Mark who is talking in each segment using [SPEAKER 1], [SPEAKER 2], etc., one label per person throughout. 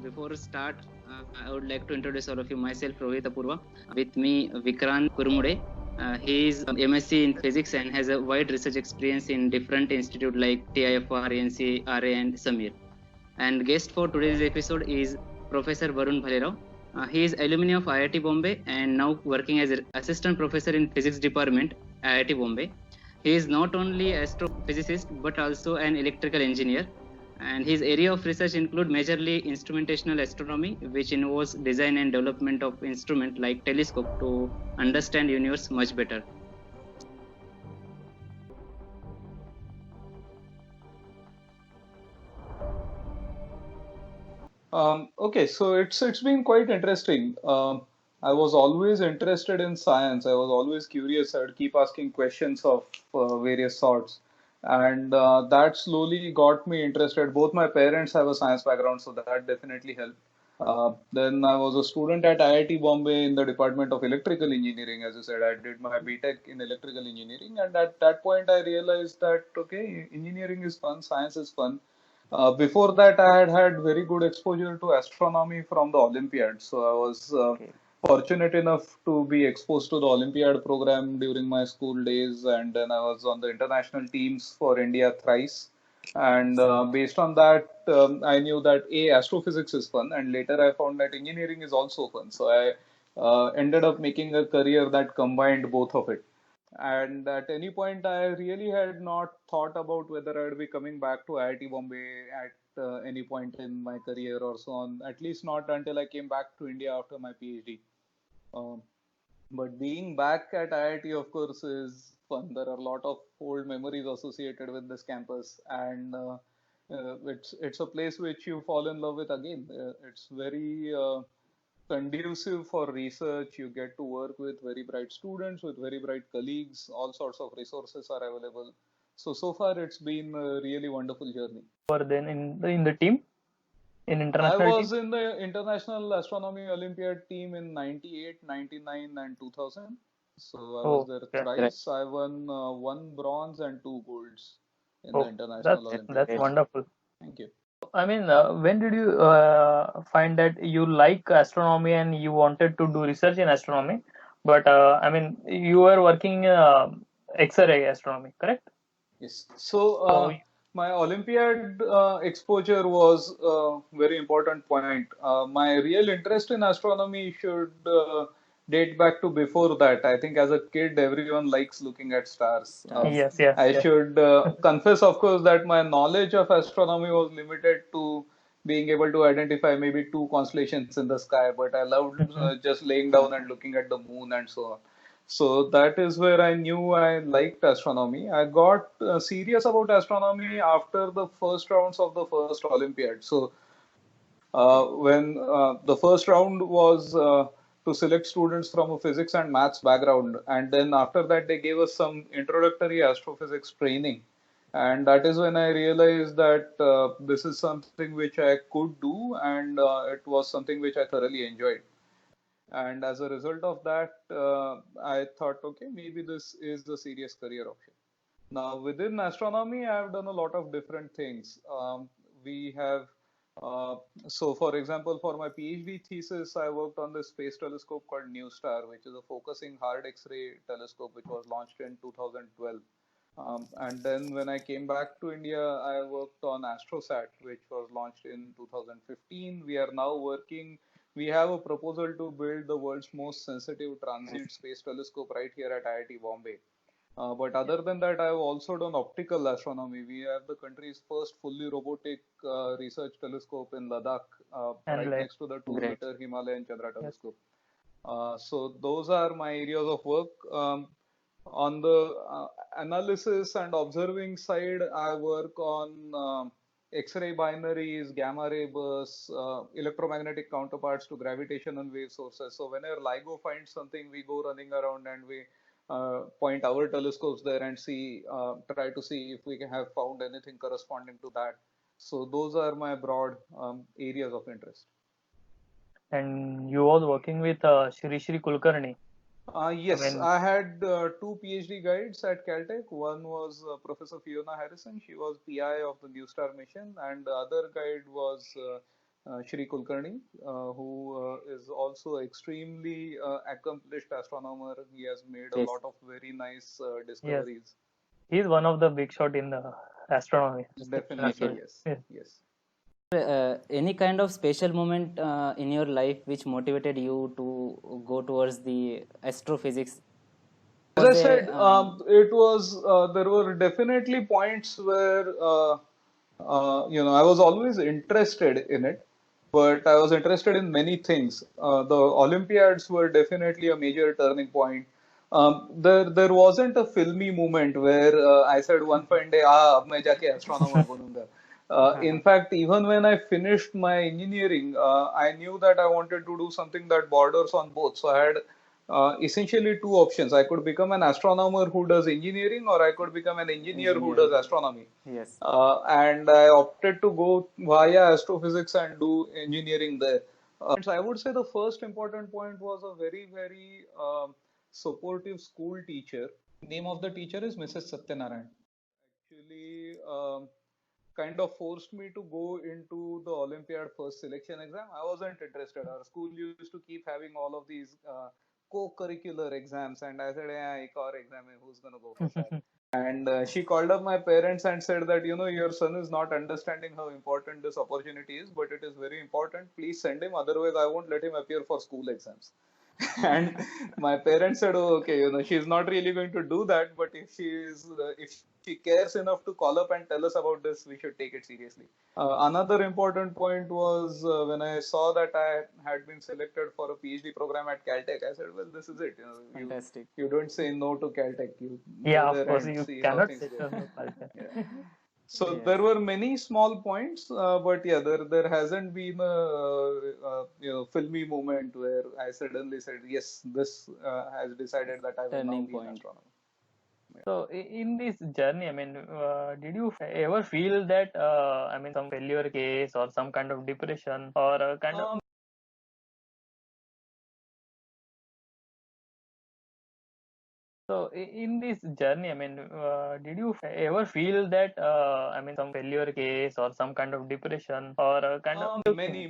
[SPEAKER 1] Before we start, I would like to introduce all of you. Myself, Rohit Apurva. With me, Vikrant Kurmude. He is MSc in physics and has a wide research experience in different institutes like TIFR, NCRA, and Samir. And guest for today's episode is Professor Varun Bhalerao. He is alumni of IIT Bombay and now working as an assistant professor in physics department IIT Bombay. He is not only astrophysicist but also an electrical engineer, and his area of research include majorly instrumentational astronomy, which involves design and development of instrument like telescope to understand universe much better.
[SPEAKER 2] Okay, so it's been quite interesting. I was always interested in science. I was always curious. I would keep asking questions of various sorts, and that slowly got me interested. Both my parents have a science background, so that definitely helped. Then I was a student at IIT Bombay in the Department of Electrical Engineering. As you said, I did my BTech in electrical engineering, and at that point I realized that okay, engineering is fun, science is fun. Before that, I had had very good exposure to astronomy from the Olympiad. So I was fortunate enough to be exposed to the Olympiad program during my school days, and then I was on the international teams for India thrice. And based on that, I knew that astrophysics is fun, and later I found that engineering is also fun. So I ended up making a career that combined both of it. And at any point, I really had not thought about whether I would be coming back to IIT Bombay at any point in my career or so on, at least not until I came back to India after my PhD. Um, but being back at IIT, of course, is fun. There are a lot of old memories associated with this campus, and it's a place which you fall in love with again. It's very conducive for research. You get to work with very bright students, with very bright colleagues. All sorts of resources are available. So far it's been a really wonderful journey.
[SPEAKER 3] Were then in the team, in
[SPEAKER 2] I
[SPEAKER 3] international
[SPEAKER 2] was
[SPEAKER 3] team?
[SPEAKER 2] in the International Astronomy Olympiad team in 98, 99, and 2000. So I was
[SPEAKER 3] Oh,
[SPEAKER 2] there
[SPEAKER 3] okay.
[SPEAKER 2] thrice. I won one bronze and two golds in the
[SPEAKER 3] Oh,
[SPEAKER 2] International
[SPEAKER 3] that's
[SPEAKER 2] Olympiad.
[SPEAKER 3] wonderful.
[SPEAKER 2] Thank you.
[SPEAKER 3] I mean, when did you find that you like astronomy and you wanted to do research in astronomy? But I mean, you were working X-ray astronomy, correct?
[SPEAKER 2] Yes. So
[SPEAKER 3] So,
[SPEAKER 2] my Olympiad exposure was a very important point. My real interest in astronomy should date back to before that. I think as a kid, everyone likes looking at stars.
[SPEAKER 3] yes, yes,
[SPEAKER 2] I
[SPEAKER 3] yes.
[SPEAKER 2] should confess, of course, that my knowledge of astronomy was limited to being able to identify maybe two constellations in the sky, but I loved
[SPEAKER 3] Mhm.
[SPEAKER 2] just laying down and looking at the moon and so on. So that is where I knew I liked astronomy. I got serious about astronomy after the first rounds of the first Olympiad. So when the first round was to select students from a physics and maths background, and then after that they gave us some introductory astrophysics training, and that is when I realized that this is something which I could do, and it was something which I thoroughly enjoyed. And as a result of that, I thought, okay, maybe this is a serious career option. Now, within astronomy, I've done a lot of different things. We have, uh, so for example, for my PhD thesis, I worked on this space telescope called NuSTAR, which is a focusing hard X-ray telescope, which was launched in 2012. And then when I came back to India, I worked on AstroSat, which was launched in 2015. We are now working, we have a proposal to build the world's most sensitive transient space telescope right here at IIT Bombay. But other than that, I've also done optical astronomy. We have the country's first fully robotic research telescope in Ladakh,
[SPEAKER 3] And
[SPEAKER 2] right
[SPEAKER 3] like,
[SPEAKER 2] next to the 2-meter Himalayan Chandra
[SPEAKER 3] yes.
[SPEAKER 2] telescope. So those are my areas of work. On the analysis and observing side, I work on X-ray binaries, gamma ray bursts, electromagnetic counterparts to gravitational wave sources. So whenever LIGO finds something, we go running around and we point our telescopes there and see, try to see if we can have found anything corresponding to that. So those are my broad areas of interest.
[SPEAKER 3] And you was working with Shri Kulkarni. I
[SPEAKER 2] Yes,
[SPEAKER 3] mean,
[SPEAKER 2] I had two PhD guides at Caltech. One was Professor Fiona Harrison. She was PI of the NuSTAR mission, and the other guide was Shri Kulkarni, who is also extremely accomplished astronomer. He has made a
[SPEAKER 1] Yes.
[SPEAKER 2] lot of very nice
[SPEAKER 3] Yes,
[SPEAKER 2] discoveries.
[SPEAKER 3] he's one of the big shot in the astronomy.
[SPEAKER 2] Definitely, yes,
[SPEAKER 3] Yes.
[SPEAKER 2] yes.
[SPEAKER 1] Any kind of special moment in your life which motivated you to go towards the astrophysics?
[SPEAKER 2] As I
[SPEAKER 1] Was
[SPEAKER 2] said,
[SPEAKER 1] there,
[SPEAKER 2] it was there were definitely points where I was always interested in it, but I was interested in many things. The Olympiads were definitely a major turning point. There wasn't a filmy moment where I said one fine day, अब मैं जाके astronomer बनूंगा. In fact, even when I finished my engineering, I knew that I wanted to do something that borders on both. So I had essentially two options. I could become an astronomer who does engineering, or I could become an engineer who does astronomy.
[SPEAKER 1] yes.
[SPEAKER 2] And I opted to go via astrophysics and do engineering there. So I would say the first important point was a very, very supportive school teacher. Name of the teacher is Mrs. Satyanarayan. Actually, kind of forced me to go into the Olympiad first selection exam. I wasn't interested. Our school used to keep having all of these co-curricular exams, and I said, "Yeah, ek aur exam hai, who's gonna go for that?" And she called up my parents and said that, your son is not understanding how important this opportunity is, but it is very important. Please send him, otherwise I won't let him appear for school exams. And my parents said, "Oh, okay, she's not really going to do that, but if she cares enough to call up and tell us about this, we should take it seriously." Another important point was when I saw that I had been selected for a PhD program at Caltech. I said, "Well, this is it.
[SPEAKER 1] Fantastic.
[SPEAKER 2] You don't say no to Caltech. You
[SPEAKER 3] Yeah,
[SPEAKER 2] go
[SPEAKER 3] of
[SPEAKER 2] there
[SPEAKER 3] course,
[SPEAKER 2] and
[SPEAKER 3] you
[SPEAKER 2] see how
[SPEAKER 3] cannot
[SPEAKER 2] things
[SPEAKER 3] say
[SPEAKER 2] go."
[SPEAKER 3] no culture.
[SPEAKER 2] Yeah. So
[SPEAKER 1] Yes.
[SPEAKER 2] there were many small points, but yeah, there hasn't been a filmy moment where I suddenly said, yes, this has decided that I will now
[SPEAKER 1] Turning
[SPEAKER 2] be an
[SPEAKER 1] point.
[SPEAKER 2] astronomer.
[SPEAKER 3] So in this journey, I mean, did you ever feel that I mean, some failure case or some kind of depression or kind of so in this journey, I mean, did you ever feel that I mean, some failure case or some kind of depression or kind of
[SPEAKER 2] Many.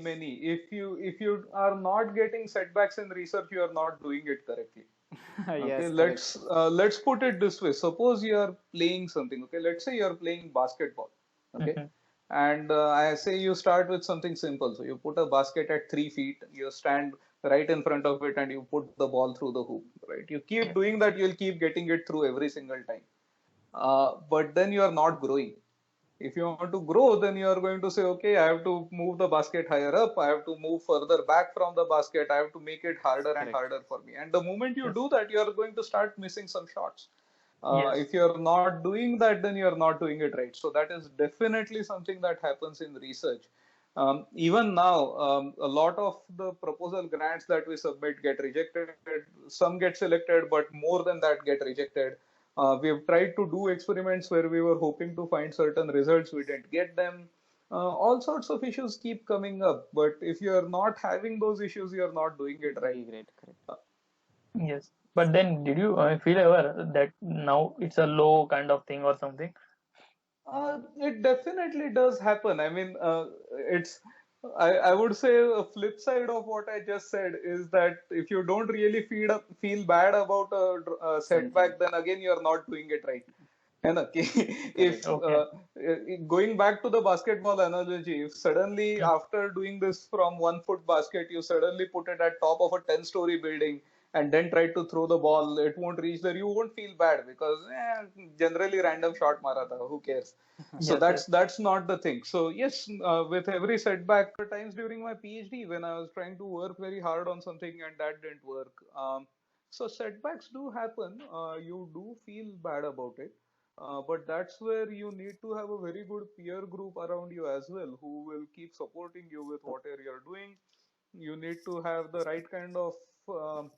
[SPEAKER 2] If you are not getting setbacks in research, you are not doing it correctly. Okay,
[SPEAKER 1] Yes, correct.
[SPEAKER 2] let's put it this way. Suppose you are playing something. Okay, let's say you are playing basketball. Okay,
[SPEAKER 3] Mhm.
[SPEAKER 2] and I say you start with something simple. So you put a basket at 3 feet. You stand right in front of it, and you put the ball through the hoop. Right. You keep doing that. You'll keep getting it through every single time. But then you are not growing. If you want to grow, then you are going to say, okay, I have to move the basket higher up. I have to move further back from the basket. I have to make it harder and
[SPEAKER 1] Correct.
[SPEAKER 2] harder for me. And the moment you
[SPEAKER 3] Yes,
[SPEAKER 2] do that, you are going to start missing some shots.
[SPEAKER 3] yes,
[SPEAKER 2] If you're not doing that, then you're not doing it right. So that is definitely something that happens in research. Even now, a lot of the proposal grants that we submit get rejected. Some get selected, but more than that get rejected. We have tried to do experiments where we were hoping to find certain results. We didn't get them. All sorts of issues keep coming up. But if you're not having those issues, you're not doing it right.
[SPEAKER 1] Very great. Correct.
[SPEAKER 3] yes. But then, did you feel ever that now it's a low kind of thing or something?
[SPEAKER 2] It definitely does happen. I mean, I would say a flip side of what I just said is that if you don't really feel bad about a
[SPEAKER 1] Something.
[SPEAKER 2] setback, then again you're not doing it right. And okay, if
[SPEAKER 1] Correct.
[SPEAKER 3] Okay.
[SPEAKER 2] going back to the basketball analogy, if suddenly
[SPEAKER 3] Mm.
[SPEAKER 2] after doing this from 1 foot basket, you suddenly put it at top of a 10-story building and then try to throw the ball, it won't reach there. You won't feel bad because generally random shot mara tha, who cares? So
[SPEAKER 3] Yes, yes.
[SPEAKER 2] that's not the thing. So yes, with every setback, there were times during my PhD when I was trying to work very hard on something and that didn't work. So setbacks do happen. You do feel bad about it. But that's where you need to have a very good peer group around you as well, who will keep supporting you with whatever you're doing. You need to have the right kind of um,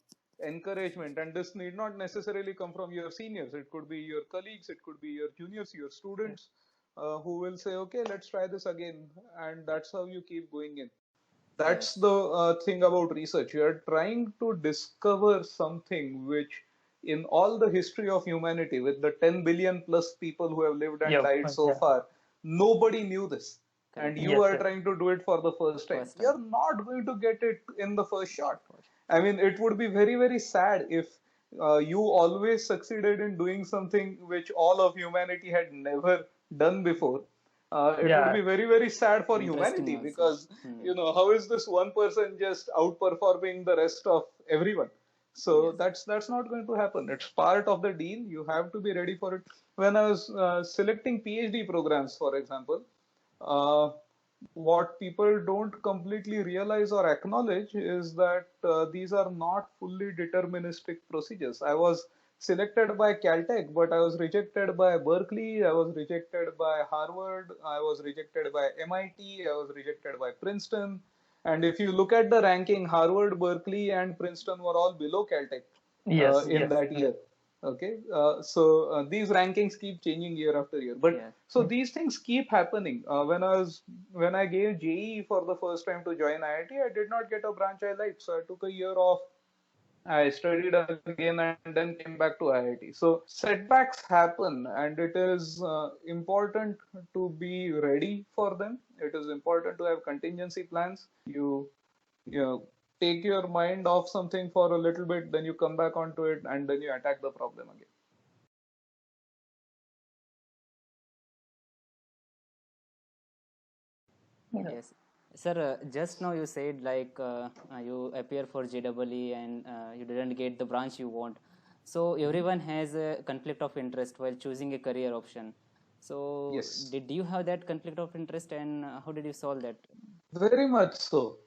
[SPEAKER 2] encouragement, and this need not necessarily come from your seniors. It could be your colleagues, it could be your juniors, your students, who will say, okay, let's try this again, and that's how you keep going in. That's
[SPEAKER 1] Yes.
[SPEAKER 2] the thing about research. You are trying to discover something which, in all the history of humanity, with the 10 billion plus people who have lived and
[SPEAKER 3] Yep.
[SPEAKER 2] died so
[SPEAKER 3] Yeah.
[SPEAKER 2] far, nobody knew this. and you
[SPEAKER 3] Yes,
[SPEAKER 2] are
[SPEAKER 3] sir.
[SPEAKER 2] trying to do it for the first time,
[SPEAKER 4] First
[SPEAKER 2] you're
[SPEAKER 4] time.
[SPEAKER 2] not going to get it in the first shot. I mean, it would be very, very sad if you always succeeded in doing something which all of humanity had never done before. It would
[SPEAKER 3] Yeah,
[SPEAKER 2] be very, very sad for
[SPEAKER 4] Interesting
[SPEAKER 2] humanity
[SPEAKER 4] also.
[SPEAKER 2] because, how is this one person just outperforming the rest of everyone? So
[SPEAKER 4] Yes.
[SPEAKER 2] that's not going to happen. It's part of the deal. You have to be ready for it. When I was selecting PhD programs, for example, uh, what people don't completely realize or acknowledge is that these are not fully deterministic procedures. I was selected by Caltech, but I was rejected by Berkeley, I was rejected by Harvard, I was rejected by MIT, I was rejected by Princeton. And if you look at the ranking, Harvard, Berkeley, and Princeton were all below Caltech
[SPEAKER 3] yes,
[SPEAKER 2] in
[SPEAKER 3] yes.
[SPEAKER 2] that year. Okay, so these rankings keep changing year after year. But
[SPEAKER 4] Yeah.
[SPEAKER 2] so these things keep happening. When I gave JEE for the first time to join IIT, I did not get a branch I liked, so I took a year off. I studied again and then came back to IIT. So setbacks happen, and it is important to be ready for them. It is important to have contingency plans. You take your mind off something for a little bit, then you come back onto it, and then you attack the problem again.
[SPEAKER 3] Yeah.
[SPEAKER 4] Yes. Sir, just now you said like you appear for JEE and you didn't get the branch you want. So everyone has a conflict of interest while choosing a career option. So
[SPEAKER 2] Yes,
[SPEAKER 4] did you have that conflict of interest and how did you solve that?
[SPEAKER 2] very much so.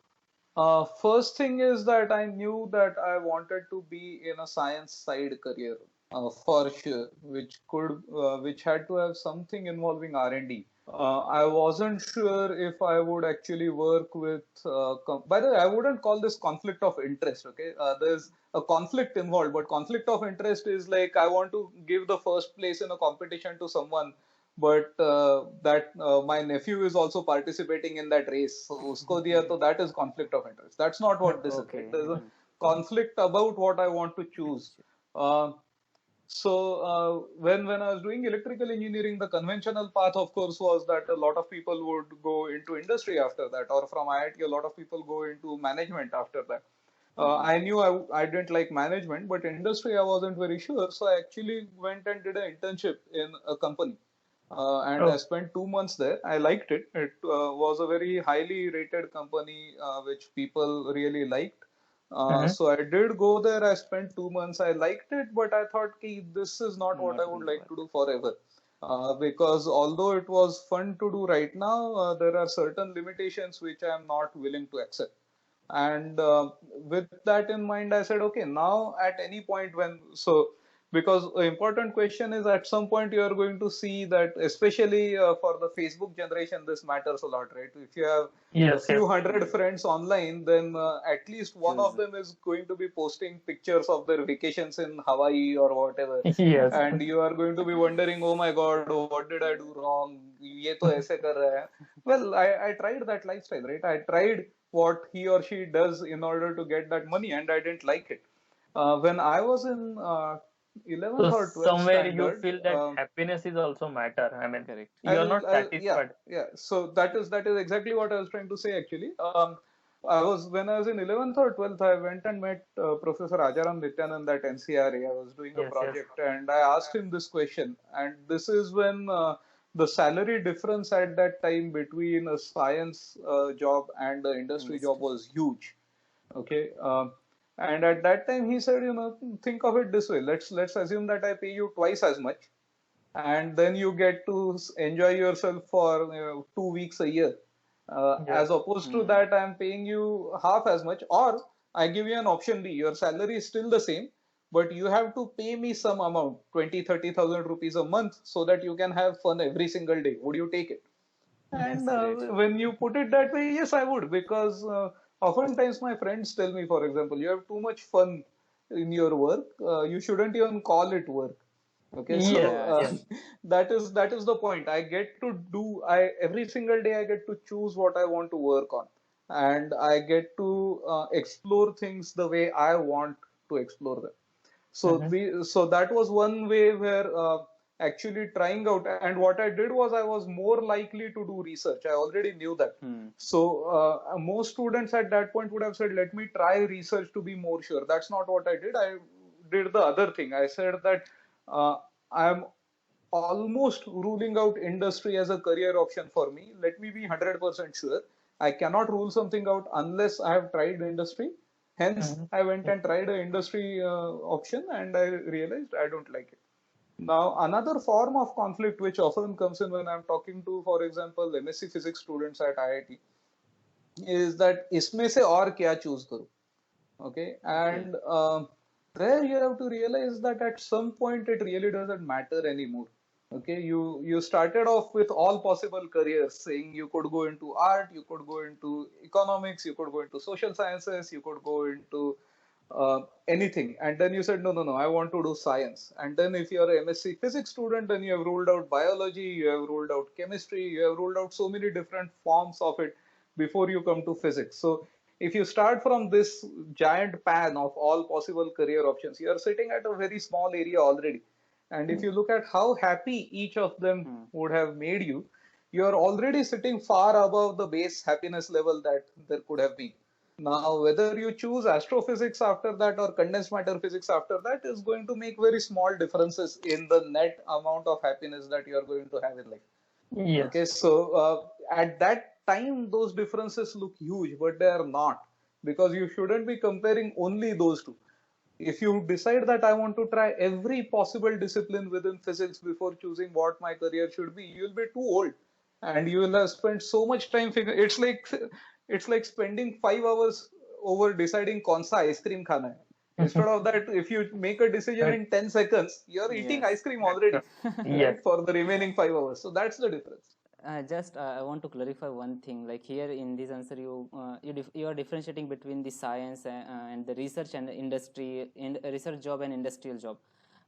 [SPEAKER 2] First thing is that I knew that I wanted to be in a science side career for sure, which had to have something involving R&D. I wasn't sure if I would actually work with. By the way, I wouldn't call this conflict of interest. Okay, there's a conflict involved, but conflict of interest is like I want to give the first place in a competition to someone, but that my nephew is also participating in that race, so usko diya, so that is conflict of interest. That's not what this is. Right?
[SPEAKER 4] Okay.
[SPEAKER 2] There's a conflict about what I want to choose. Uh, when I was doing electrical engineering, the conventional path, of course, was that a lot of people would go into industry after that, or from IIT, a lot of people go into management after that. I knew I didn't like management, but industry I wasn't very sure, so I actually went and did an internship in a company. And I
[SPEAKER 3] Oh.
[SPEAKER 2] spent 2 months there. I liked it. It was a very highly rated company, which people really liked.
[SPEAKER 3] Mm-hmm.
[SPEAKER 2] So I did go there. I spent 2 months. I liked it, but I thought, "Ki, this is not what I
[SPEAKER 4] Not
[SPEAKER 2] would
[SPEAKER 4] going to
[SPEAKER 2] like
[SPEAKER 4] work.
[SPEAKER 2] to do forever." Because although it was fun to do right now, there are certain limitations which I am not willing to accept. And with that in mind, I said, okay, now at any point because the important question is at some point you are going to see that, especially for the Facebook generation, this matters a lot, right? If you have a
[SPEAKER 3] Yes,
[SPEAKER 2] few
[SPEAKER 3] yes.
[SPEAKER 2] hundred friends online, then at least one of
[SPEAKER 4] Choose.
[SPEAKER 2] them is going to be posting pictures of their vacations in Hawaii or whatever.
[SPEAKER 3] Yes.
[SPEAKER 2] And you are going to be wondering, oh my God, what did I do wrong? ये तो ऐसे कर रहा है. Well, I tried that lifestyle, right? I tried what he or she does in order to get that money, and I didn't like it. When I was in 11th
[SPEAKER 3] So
[SPEAKER 2] or 12th
[SPEAKER 3] somewhere you
[SPEAKER 2] standard,
[SPEAKER 3] feel that happiness is also matter. I mean,
[SPEAKER 4] Correct.
[SPEAKER 3] you are not
[SPEAKER 2] yeah,
[SPEAKER 3] satisfied.
[SPEAKER 2] yeah. So that is exactly what I was trying to say actually. When I was in 11th or 12th, I went and met Professor Ajaram Nityanand at NCRA. I was doing a
[SPEAKER 3] Yes, yes.
[SPEAKER 2] project, and I asked him this question. And this is when the salary difference at that time between a science job and the industry job
[SPEAKER 4] Industry.
[SPEAKER 2] was huge. Okay. And at that time, he said, think of it this way. Let's assume that I pay you twice as much, and then you get to enjoy yourself for 2 weeks a year.
[SPEAKER 3] Yes.
[SPEAKER 2] As opposed to that, I'm paying you half as much, or I give you an option B. Your salary is still the same, but you have to pay me some amount, 20-30,000 rupees a month, so that you can have fun every single day. Would you take it?
[SPEAKER 3] Yes.
[SPEAKER 2] And
[SPEAKER 4] That's great.
[SPEAKER 2] when you put it that way, yes, I would, because oftentimes my friends tell me, for example, you have too much fun in your work. You shouldn't even call it work. Okay, so
[SPEAKER 3] Yes.
[SPEAKER 4] Yes.
[SPEAKER 3] Yes.
[SPEAKER 2] that is the point. I get to do I every single day I get to choose what I want to work on, and I get to explore things the way I want to explore them. So
[SPEAKER 3] Mm-hmm.
[SPEAKER 2] that was one way where actually trying out. And what I did was I was more likely to do research. I already knew that. So most students at that point would have said, let me try research to be more sure. That's not what I did. I did the other thing. I said that I'm almost ruling out industry as a career option for me. Let me be 100% sure. I cannot rule something out unless I have tried industry. Hence, I went and tried an industry option and I realized I don't like it. Now, another form of conflict which often comes in when I'm talking to, for example, MSc Physics students at IIT is that इसमें से और क्या choose करूँ? Okay, and there you have to realize that at some point it really doesn't matter anymore. Okay, you started off with all possible careers, saying you could go into art, you could go into economics, you could go into social sciences, you could go into anything, and then you said no, I want to do science. And then if you're a MSc Physics student, then you have ruled out biology, you have ruled out chemistry, you have ruled out so many different forms of it before you come to physics. So if you start from this giant pan of all possible career options, you are sitting at a very small area already. And if you look at how happy each of them would have made you, you are already sitting far above the base happiness level that there could have been. Now, whether you choose astrophysics after that or condensed matter physics after that is going to make very small differences in the net amount of happiness that you are going to have in life.
[SPEAKER 3] Yes.
[SPEAKER 2] Okay, so at that time, those differences look huge, but they are not, because you shouldn't be comparing only those two. If you decide that I want to try every possible discipline within physics before choosing what my career should be, you'll be too old, and you will have spent so much time figuring. It's like spending 5 hours over deciding kaun sa ice cream khana hai. Instead of that, if you make a decision in 10 seconds, you're eating ice cream already,
[SPEAKER 3] Yes.
[SPEAKER 2] right, for the remaining 5 hours. So that's the difference.
[SPEAKER 4] Just I want to clarify one thing. Like here in this answer, you are differentiating between the science and the research and industry, in research job and industrial job.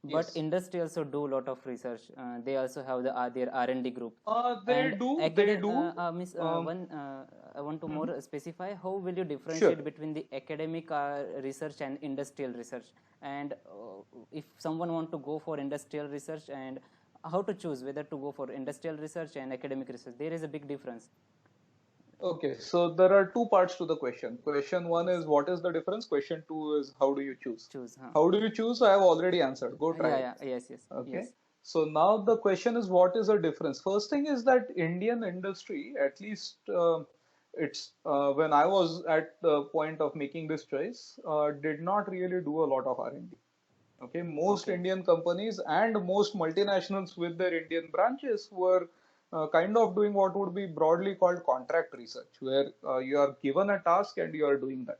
[SPEAKER 4] But
[SPEAKER 2] Yes.
[SPEAKER 4] industry also do a lot of research. They also have their R&D group.
[SPEAKER 2] They
[SPEAKER 4] And
[SPEAKER 2] do.
[SPEAKER 4] Miss, I want to more specify how will you
[SPEAKER 2] Sure.
[SPEAKER 4] differentiate between the academic research and industrial research, and if someone want to go for industrial research, and how to choose whether to go for industrial research and academic research. There is a big difference.
[SPEAKER 2] Okay, so there are two parts to the question. Question one is what is the difference? Question two is how do you choose? How do you choose? I have already answered. Go try it.
[SPEAKER 4] Yes.
[SPEAKER 2] Okay.
[SPEAKER 4] Yes.
[SPEAKER 2] So now the question is what is the difference? First thing is that Indian industry, at least it's when I was at the point of making this choice, did not really do a lot of R&D. Okay, most Indian companies and most multinationals with their Indian branches were kind of doing what would be broadly called contract research, where you are given a task and you are doing that.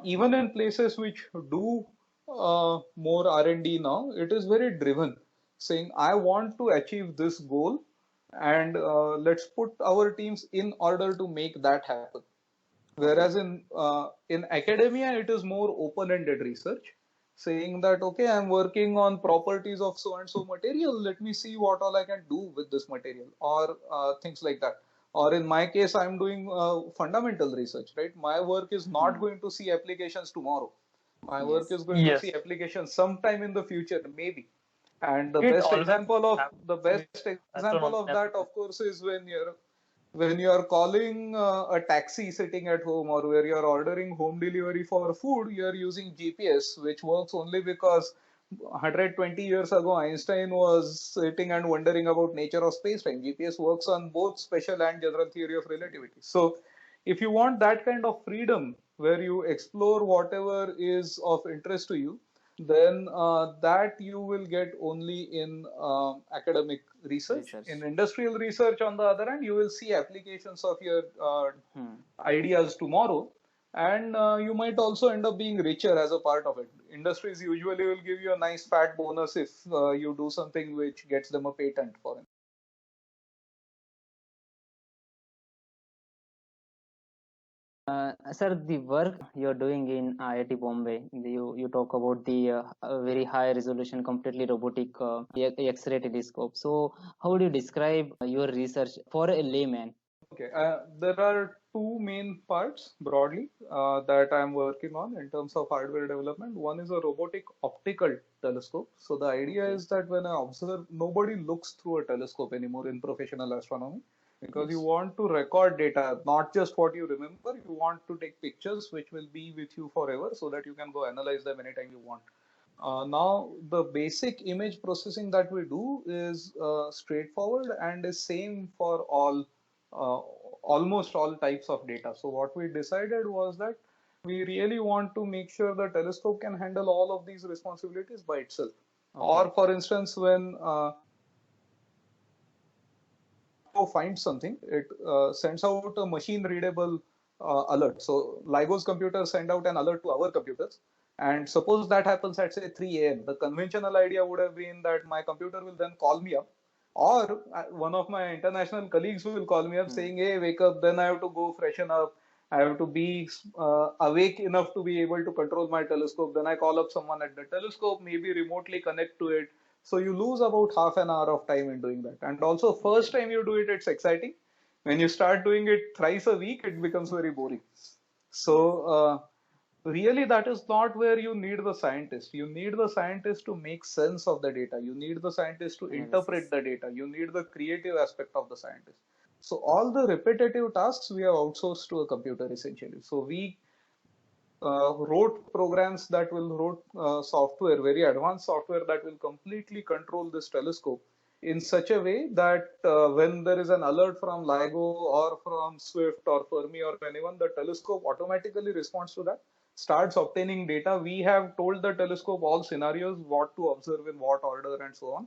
[SPEAKER 2] Even in places which do more R&D now, it is very driven, saying I want to achieve this goal, and let's put our teams in order to make that happen. Whereas in academia, it is more open-ended research, saying that okay, I'm working on properties of so and so material. Let me see what all I can do with this material, or things like that. Or in my case, I'm doing fundamental research, right? My work is not going to see applications tomorrow. My work
[SPEAKER 4] Yes.
[SPEAKER 2] is going to
[SPEAKER 3] Yes.
[SPEAKER 2] see applications sometime in the future, maybe. And the
[SPEAKER 3] It
[SPEAKER 2] best
[SPEAKER 3] always
[SPEAKER 2] example of
[SPEAKER 3] happens
[SPEAKER 2] the
[SPEAKER 3] with
[SPEAKER 2] best example
[SPEAKER 3] astronomy
[SPEAKER 2] of
[SPEAKER 3] and
[SPEAKER 2] that, of course, is when you are calling a taxi sitting at home, or where you are ordering home delivery for food, you are using GPS, which works only because 120 years ago Einstein was sitting and wondering about nature of space-time. GPS works on both special and general theory of relativity. So if you want that kind of freedom where you explore whatever is of interest to you, then that you will get only in academic research. In industrial research, on the other hand, you will see applications of your ideas tomorrow, and you might also end up being richer as a part of it. Industries usually will give you a nice fat bonus if you do something which gets them a patent, for instance.
[SPEAKER 4] Sir, the work you're doing in IIT Bombay, you talk about the very high resolution, completely robotic X-ray telescope. So, how would you describe your research for a layman?
[SPEAKER 2] Okay, there are two main parts broadly that I'm working on in terms of hardware development. One is a robotic optical telescope. So the idea is that when I observe, nobody looks through a telescope anymore in professional astronomy because you want to record data, not just what you remember. You want to take pictures which will be with you forever so that you can go analyze them anytime you want. Now, the basic image processing that we do is straightforward and is same for uh, almost all types of data. So what we decided was that we really want to make sure the telescope can handle all of these responsibilities by itself. Or for instance, when finds something, it sends out a machine readable alert. So LIGO's computers send out an alert to our computers. And suppose that happens at say 3 a.m. The conventional idea would have been that my computer will then call me up, or one of my international colleagues will call me up saying, "Hey, wake up!" Then I have to go freshen up. I have to be awake enough to be able to control my telescope. Then I call up someone at the telescope, maybe remotely connect to it. So you lose about half an hour of time in doing that. And also, first time you do it, it's exciting. When you start doing it thrice a week, it becomes very boring. So really, that is not where you need the scientist. You need the scientist to make sense of the data. You need the scientist to interpret the data. You need the creative aspect of the scientist. So all the repetitive tasks we have outsourced to a computer essentially. So we wrote programs that will wrote software, very advanced software that will completely control this telescope in such a way that when there is an alert from LIGO or from Swift or Fermi or anyone, the telescope automatically responds to that, starts obtaining data. We have told the telescope all scenarios, what to observe in what order and so on.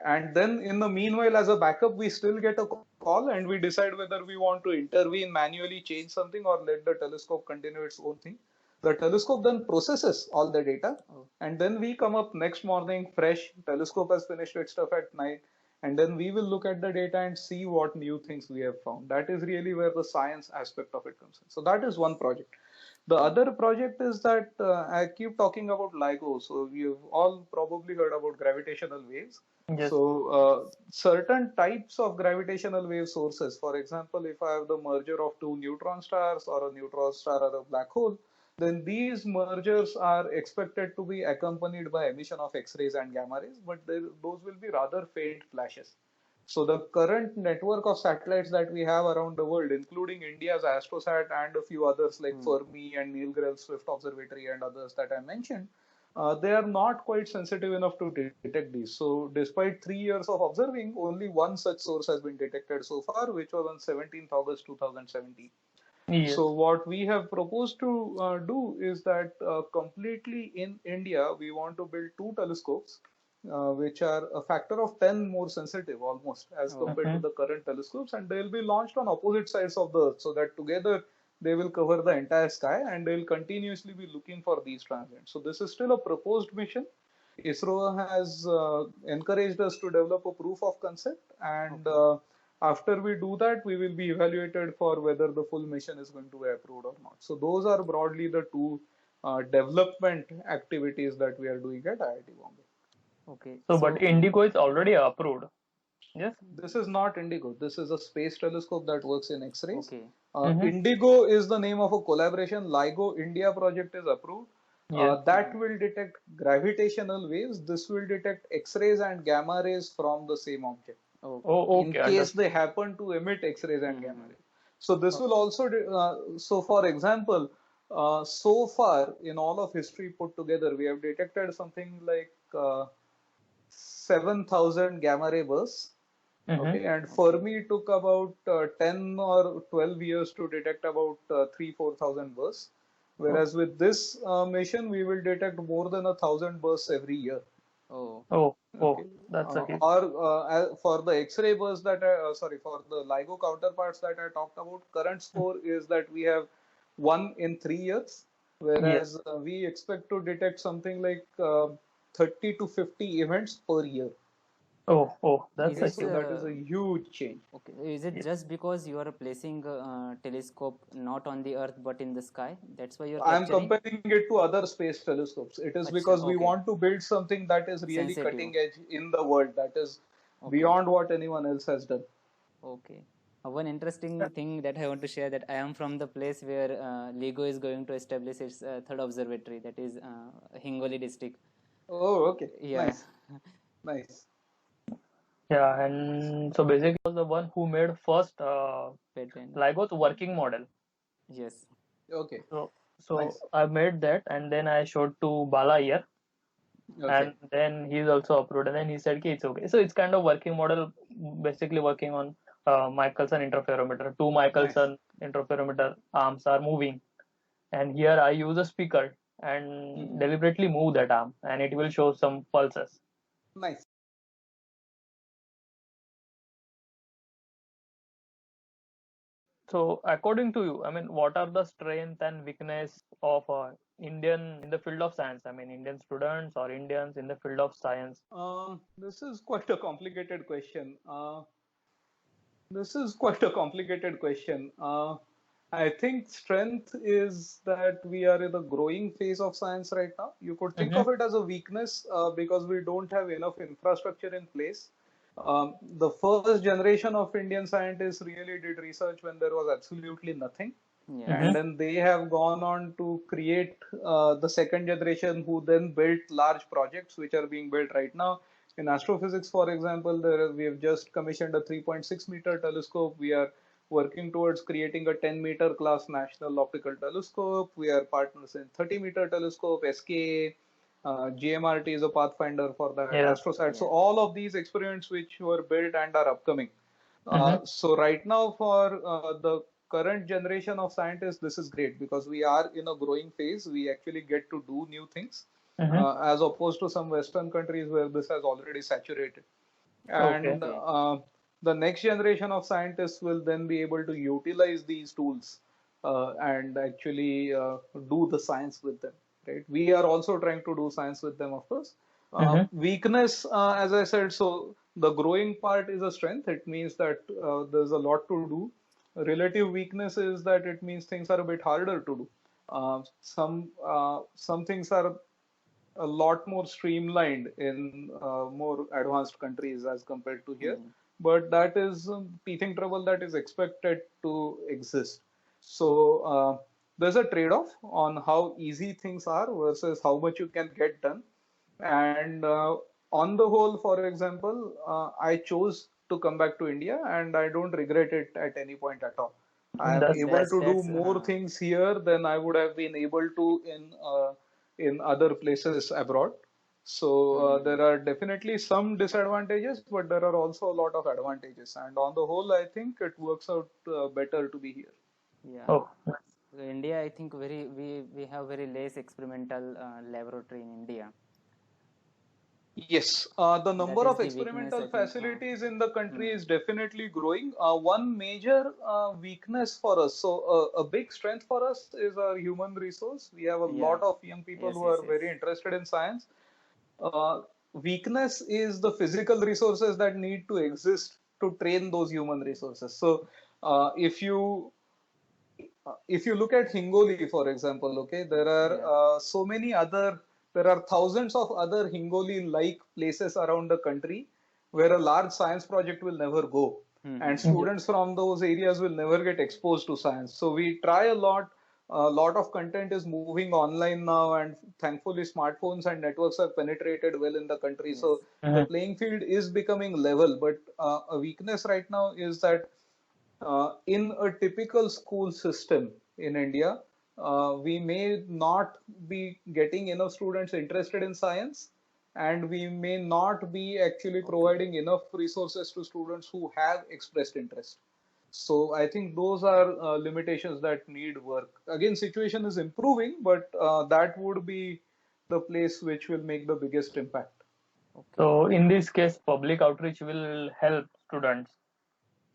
[SPEAKER 2] And then in the meanwhile, as a backup, we still get a call and we decide whether we want to intervene, manually change something, or let the telescope continue its own thing. The telescope then processes all the data, and then we come up next morning fresh. Telescope has finished its stuff at night, and then we will look at the data and see what new things we have found. That is really where the science aspect of it comes in. So that is one project. The other project is that I keep talking about LIGO. So you've all probably heard about gravitational waves.
[SPEAKER 3] Yes.
[SPEAKER 2] So certain types of gravitational wave sources, for example, if I have the merger of two neutron stars or a neutron star or a black hole, then these mergers are expected to be accompanied by emission of X-rays and gamma rays, but those will be rather faint flashes. So the current network of satellites that we have around the world, including India's AstroSat and a few others like Fermi and Neil Grell's Swift Observatory and others that I mentioned, they are not quite sensitive enough to detect these. So despite 3 years of observing, only one such source has been detected so far, which was on 17th August 2017.
[SPEAKER 3] Yes.
[SPEAKER 2] So what we have proposed to do is that completely in India, we want to build two telescopes, which are a factor of 10 more sensitive almost as compared to the current telescopes, and they'll be launched on opposite sides of the Earth so that together they will cover the entire sky and they'll continuously be looking for these transients. So this is still a proposed mission. ISRO has encouraged us to develop a proof of concept, and after we do that, we will be evaluated for whether the full mission is going to be approved or not. So those are broadly the two development activities that we are doing at IIT Bombay.
[SPEAKER 4] Okay.
[SPEAKER 3] So, but Indigo is already approved. Yes.
[SPEAKER 2] This is not Indigo. This is a space telescope that works in X-rays.
[SPEAKER 4] Okay.
[SPEAKER 2] Indigo is the name of a collaboration. LIGO India project is approved.
[SPEAKER 3] Yes.
[SPEAKER 2] That will detect gravitational waves. This will detect X-rays and gamma rays from the same object.
[SPEAKER 3] Oh,
[SPEAKER 2] In
[SPEAKER 3] okay.
[SPEAKER 2] case they happen to emit X-rays and gamma rays. So this will also, so for example, so far in all of history put together, we have detected something like 7,000 gamma ray bursts. Okay, and Fermi took about 10 or 12 years to detect about 3,000-4,000 bursts. Whereas with this mission, we will detect more than 1,000 bursts every year.
[SPEAKER 3] Oh, that's okay.
[SPEAKER 2] Or for the X-ray bursts that for the LIGO counterparts that I talked about, current score is that we have 1 in 3 years, whereas we expect to detect something like 30 to 50 events per year.
[SPEAKER 3] Oh, that's
[SPEAKER 4] Is it,
[SPEAKER 2] So that is a huge change.
[SPEAKER 4] Okay. Is it just because you are placing telescope not on the Earth but in the sky? That's why you're
[SPEAKER 2] I'm
[SPEAKER 4] capturing?
[SPEAKER 2] comparing it to other space telescopes. It is because we want to build something that is really
[SPEAKER 4] Sensitive.
[SPEAKER 2] cutting edge in the world, that is beyond what anyone else has done.
[SPEAKER 4] Okay. One interesting thing that I want to share, that I am from the place where LIGO is going to establish its third observatory, that is Hingoli district.
[SPEAKER 2] Oh, okay.
[SPEAKER 4] Yeah.
[SPEAKER 2] Nice. Nice.
[SPEAKER 3] Yeah, and so basically I was the one who made first
[SPEAKER 4] Patent.
[SPEAKER 3] LIGO's working model.
[SPEAKER 4] Yes.
[SPEAKER 2] Okay.
[SPEAKER 3] So
[SPEAKER 2] Nice.
[SPEAKER 3] I made that, and then I showed to Bala here,
[SPEAKER 2] Okay.
[SPEAKER 3] and then he's also approved, and then he said, "Okay, it's okay." So it's kind of working model, basically working on Michelson interferometer. Two Michelson interferometer arms are moving, and here I use a speaker and deliberately move that arm, and it will show some pulses.
[SPEAKER 2] Nice.
[SPEAKER 3] So according to you, I mean, what are the strength and weakness of Indian in the field of science? I mean, Indian students or Indians in the field of science?
[SPEAKER 2] This is quite a complicated question. This is quite a complicated question. I think strength is that we are in the growing phase of science right now. You could think
[SPEAKER 3] Mm-hmm.
[SPEAKER 2] of it as a weakness because we don't have enough infrastructure in place. The first generation of Indian scientists really did research when there was absolutely nothing.
[SPEAKER 4] Yeah.
[SPEAKER 2] And then they have gone on to create the second generation who then built large projects which are being built right now. In astrophysics, for example, we have just commissioned a 3.6 meter telescope. We are working towards creating a 10 meter class national optical telescope. We are partners in 30-meter telescope, SKA, GMRT is a pathfinder for that,
[SPEAKER 3] Yes.
[SPEAKER 2] AstroSat. So
[SPEAKER 4] Yeah.
[SPEAKER 2] all of these experiments which were built and are upcoming.
[SPEAKER 3] Mm-hmm.
[SPEAKER 2] So right now for the current generation of scientists, this is great because we are in a growing phase. We actually get to do new things
[SPEAKER 3] Mm-hmm.
[SPEAKER 2] as opposed to some Western countries where this has already saturated.
[SPEAKER 3] Okay.
[SPEAKER 2] And
[SPEAKER 4] Okay.
[SPEAKER 2] the next generation of scientists will then be able to utilize these tools and actually do the science with them. Right? We are also trying to do science with them, of course.
[SPEAKER 3] Mm-hmm.
[SPEAKER 2] Weakness, as I said, so the growing part is a strength. It means that there's a lot to do. Relative weakness is that it means things are a bit harder to do. Some things are a lot more streamlined in more advanced countries as compared to here. But that is teething trouble that is expected to exist. So there's a trade-off on how easy things are versus how much you can get done. And on the whole, for example, I chose to come back to India and I don't regret it at any point at all. I am
[SPEAKER 3] That's
[SPEAKER 2] able
[SPEAKER 3] great.
[SPEAKER 2] to do more things here than I would have been able to in other places abroad. So there are definitely some disadvantages, but there are also a lot of advantages. And on the whole, I think it works out better to be here.
[SPEAKER 4] Yeah.
[SPEAKER 3] Oh,
[SPEAKER 4] So India, I think we have very less experimental laboratory in India.
[SPEAKER 2] Yes, the number
[SPEAKER 4] That is
[SPEAKER 2] of
[SPEAKER 4] the weakness,
[SPEAKER 2] experimental
[SPEAKER 4] I think.
[SPEAKER 2] facilities in the country is definitely growing. One major weakness for us, so a big strength for us is our human resource. We have a
[SPEAKER 4] Yeah.
[SPEAKER 2] lot of young people
[SPEAKER 4] Yes.
[SPEAKER 2] who
[SPEAKER 4] Yes.
[SPEAKER 2] are
[SPEAKER 4] Yes.
[SPEAKER 2] very interested in science. Weakness is the physical resources that need to exist to train those human resources. So, if you look at Hingoli, for example, okay, there are
[SPEAKER 4] Yeah.
[SPEAKER 2] there are thousands of other Hingoli-like places around the country where a large science project will never go. And students from those areas will never get exposed to science. So we try a lot. A lot of content is moving online now, and thankfully, smartphones and networks have penetrated well in the country.
[SPEAKER 4] Yes.
[SPEAKER 2] So the playing field is becoming level. But a weakness right now is that in a typical school system in India, we may not be getting enough students interested in science, and we may not be actually
[SPEAKER 4] Okay.
[SPEAKER 2] providing enough resources to students who have expressed interest. So I think those are limitations that need work. Again, situation is improving, but that would be the place which will make the biggest impact.
[SPEAKER 4] Okay.
[SPEAKER 3] so in this case, public outreach will help students.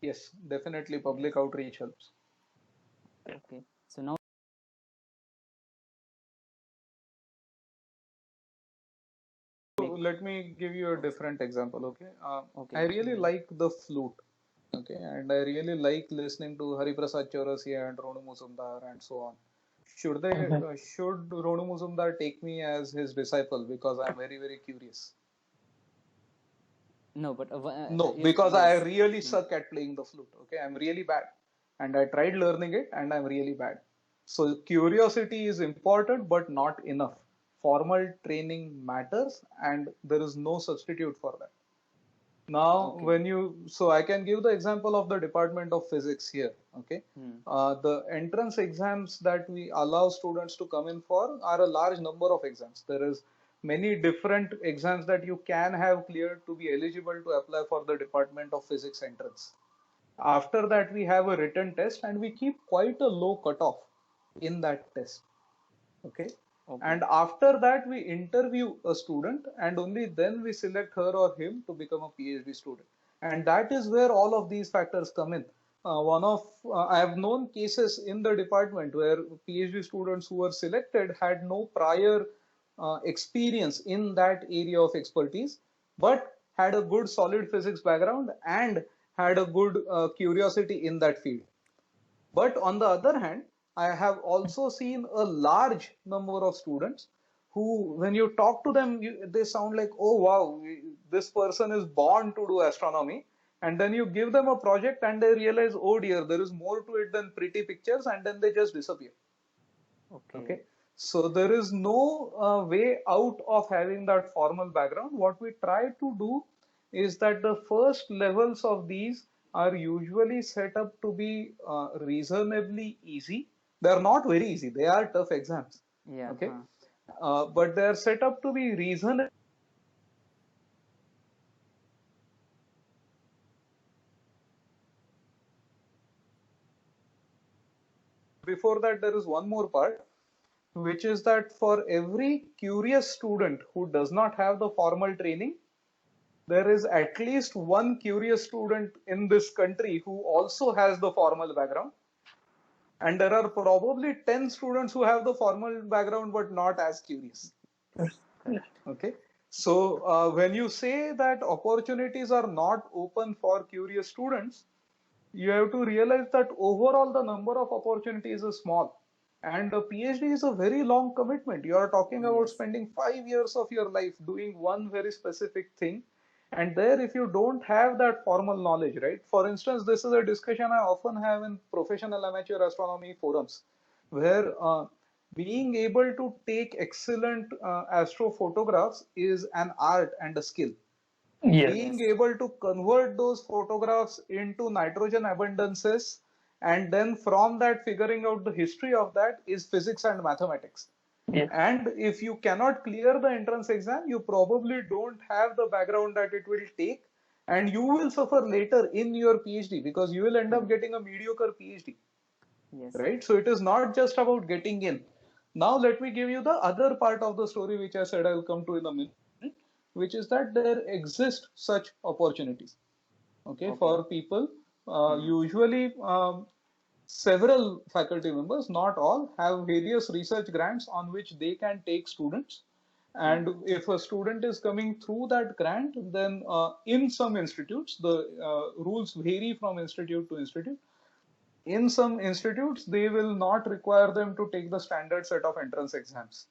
[SPEAKER 2] Yes, definitely
[SPEAKER 4] Yes.
[SPEAKER 2] public outreach helps.
[SPEAKER 4] Okay. So now.
[SPEAKER 2] So let me give you a different example, okay? I
[SPEAKER 4] Okay.
[SPEAKER 2] really like the flute, okay, and I really like listening to Hari Prasad Chaurasia and Ronu Muzumdar and so on. Should Ronu Muzumdar take me as his disciple because I'm very curious?
[SPEAKER 4] No, but
[SPEAKER 2] No, because I
[SPEAKER 4] yes.
[SPEAKER 2] really suck at playing the flute. Okay, I'm really bad, and I tried learning it, and I'm really bad. So curiosity is important, but not enough. Formal training matters, and there is no substitute for that. Now,
[SPEAKER 4] Okay.
[SPEAKER 2] so I can give the example of the Department of Physics here. Okay,
[SPEAKER 4] Hmm.
[SPEAKER 2] the entrance exams that we allow students to come in for are a large number of exams. There is many different exams that you can have cleared to be eligible to apply for the Department of Physics entrance. After that, we have a written test, and we keep quite a low cutoff in that test. Okay,
[SPEAKER 4] Okay.
[SPEAKER 2] and after that we interview a student, and only then we select her or him to become a PhD student, and that is where all of these factors come in. One of I have known cases in the department where PhD students who were selected had no prior experience in that area of expertise, but had a good solid physics background and had a good curiosity in that field. But on the other hand, I have also seen a large number of students who, when you talk to them, they sound like, oh wow, this person is born to do astronomy. And then you give them a project and they realize, oh dear, there is more to it than pretty pictures, and then they just disappear.
[SPEAKER 4] Okay.
[SPEAKER 2] Okay. So there is no way out of having that formal background. What we try to do is that the first levels of these are usually set up to be reasonably easy. They are not very easy. They are tough exams.
[SPEAKER 4] Yeah.
[SPEAKER 2] Okay.
[SPEAKER 4] Huh.
[SPEAKER 2] But they are set up to be reasonable. Before that, there is one more part, which is that for every curious student who does not have the formal training, there is at least one curious student in this country who also has the formal background, and there are probably 10 students who have the formal background but not as curious.
[SPEAKER 4] Correct.
[SPEAKER 2] Okay, so when you say that opportunities are not open for curious students, you have to realize that overall the number of opportunities is small, and a PhD is a very long commitment. You are talking about
[SPEAKER 4] Yes.
[SPEAKER 2] spending 5 years of your life doing one very specific thing, and there, if you don't have that formal knowledge, right? For instance, this is a discussion I often have in professional amateur astronomy forums, where being able to take excellent astrophotographs is an art and a skill.
[SPEAKER 3] Yes.
[SPEAKER 2] Being
[SPEAKER 4] Yes.
[SPEAKER 2] able to convert those photographs into nitrogen abundances, and then from that figuring out the history of that, is physics and mathematics.
[SPEAKER 3] Yes.
[SPEAKER 2] And if you cannot clear the entrance exam, you probably don't have the background that it will take, and you will suffer later in your PhD because you will end up
[SPEAKER 4] Hmm.
[SPEAKER 2] getting a mediocre PhD,
[SPEAKER 4] Yes.
[SPEAKER 2] right? So it is not just about getting in. Now let me give you the other part of the story, which I said I'll come to in a minute, which is that there exist such opportunities. Okay,
[SPEAKER 4] Okay.
[SPEAKER 2] for people,
[SPEAKER 4] Hmm.
[SPEAKER 2] usually several faculty members, not all, have various research grants on which they can take students.
[SPEAKER 4] Hmm.
[SPEAKER 2] And if a student is coming through that grant, then in some institutes, the rules vary from institute to institute. In some institutes, they will not require them to take the standard set of entrance exams.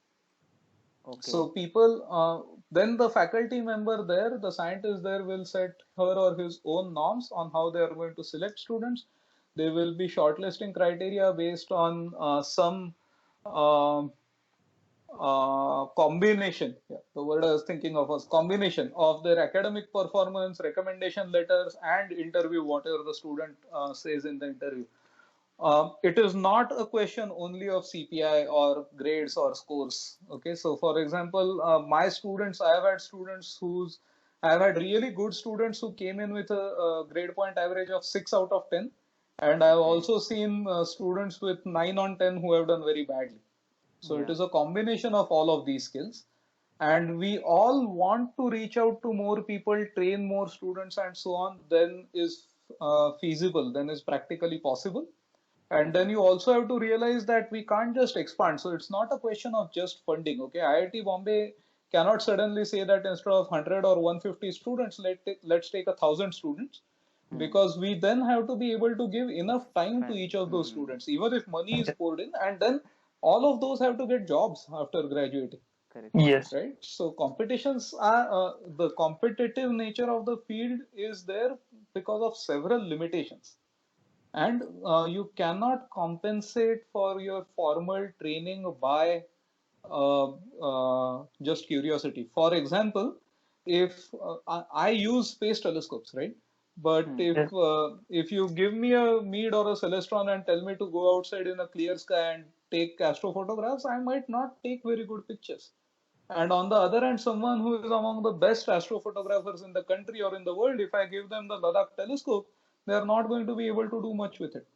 [SPEAKER 4] Okay.
[SPEAKER 2] So people, then the faculty member there, the scientist there will set her or his own norms on how they are going to select students. They will be shortlisting criteria based on some um combination. Yeah, the word I was thinking of was combination of their academic performance, recommendation letters, and interview, whatever the student says in the interview. It is not a question only of CPI or grades or scores. Okay, so for example, my students, I have had students I have had really good students who came in with a grade point average of 6 out of 10. And I have
[SPEAKER 4] Okay.
[SPEAKER 2] also seen students with 9 on 10 who have done very badly. So it
[SPEAKER 4] Yeah.
[SPEAKER 2] is a combination of all of these skills. And we all want to reach out to more people, train more students, and so on, then is feasible, then is practically possible. And then
[SPEAKER 4] Okay.
[SPEAKER 2] you also have to realize that we can't just expand. So it's not a question of just funding. Okay, IIT Bombay cannot suddenly say that instead of 100 or 150 students, let's take 1,000 students,
[SPEAKER 4] Hmm.
[SPEAKER 2] because we then have to be able to give enough time to
[SPEAKER 4] Fine.
[SPEAKER 2] each of those
[SPEAKER 4] Hmm.
[SPEAKER 2] students, even if money is poured in, and then all of those have to get jobs after graduating.
[SPEAKER 4] correct.
[SPEAKER 3] Yes.
[SPEAKER 2] right? So competitions are the competitive nature of the field is there because of several limitations, and you cannot compensate for your formal training by just curiosity. For example, if I use space telescopes, right? But
[SPEAKER 4] Hmm.
[SPEAKER 3] Yes.
[SPEAKER 2] if you give me a mead or a celestron and tell me to go outside in a clear sky and take astrophotographs, I might not take very good pictures. And on the other hand, someone who is among the best astrophotographers in the country or in the world, if I give them the Ladakh telescope, they are not going to be able to do much with it.